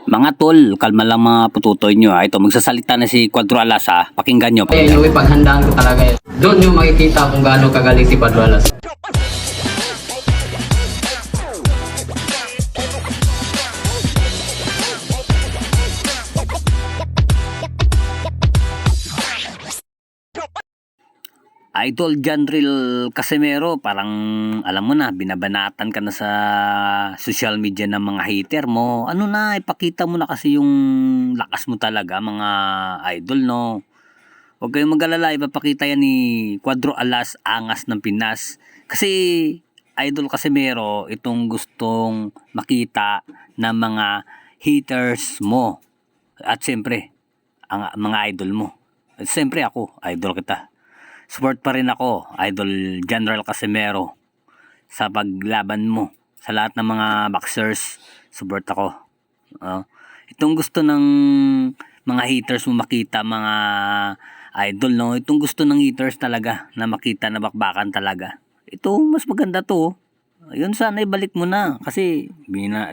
Mga tol, kalma lang mga pututoy nyo ha. Ito, magsasalita na si Cuadro Alas ha. Pakinggan nyo. Kaya yung ipaghandaan ko talaga yun. Doon yung makikita kung gaano kagaling si Cuadro Alas. Idol Janril Casimero, parang alam mo na, binabanatan ka na sa social media ng mga hater mo. Ano na, ipakita mo na kasi yung lakas mo talaga mga idol, no? Huwag kayong mag-alala, ipapakita yan ni Cuadro Alas, angas ng Pinas. Kasi Idol Casimero, itong gustong makita ng mga haters mo. At siyempre, ang mga idol mo. At siyempre ako, idol kita. Support pa rin ako, Idol General Casimero, sa paglaban mo. Sa lahat ng mga boxers, support ako. Itong gusto ng mga haters mo makita, mga idol, no? Itong gusto ng haters talaga na makita na bakbakan talaga. Ito, mas maganda to. Yun, sana ibalik mo na. Kasi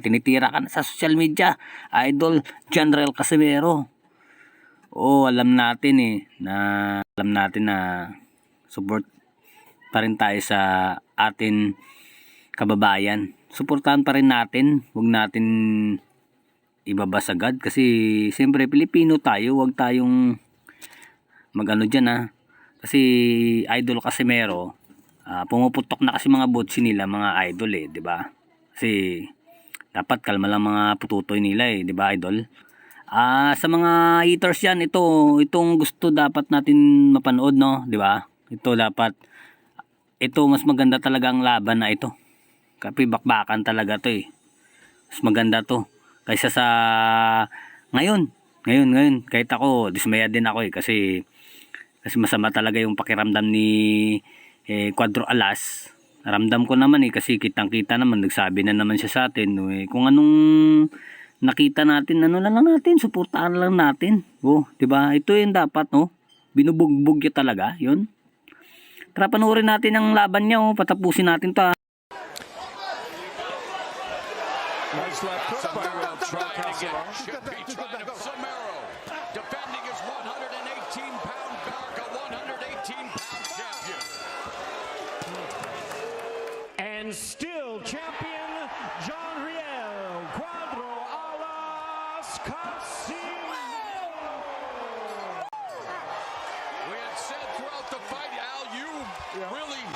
tinitira ka na sa social media. Idol General Casimero. Alam natin na support pa rin tayo sa atin kababayan. Suportahan pa rin natin. Huwag natin ibabasagad kasi siyempre Pilipino tayo. Huwag tayong magano dyan ha. Kasi Idol Casimero, pumuputok na kasi mga botsi nila, mga idol di ba? Kasi dapat kalma lang mga pututoy nila di ba idol? Sa mga haters yan, itong gusto dapat natin mapanood, no, di ba? Ito mas maganda talaga ang laban na ito. Kasi bakbakan talaga to Mas maganda to kaysa sa ngayon kahit ako dismaya din ako kasi masama talaga yung pakiramdam ni Cuadro Alas. Ramdam ko naman kasi kitang-kita naman, nagsabi na naman siya sa atin kung anong nakita natin, ano na lang natin, suportahan lang natin. 'di ba? Ito yung dapat, no? Binubugbog niya talaga, 'yun. Tara panoorin natin ang laban niya, patapusin natin 'to. Nice left hook by should be trying to Casimero, defending his 118-pound Garga, 118-pound champion. And still champion John Riel Cuadro Alas Casimero. We had said throughout the fight, Al, you really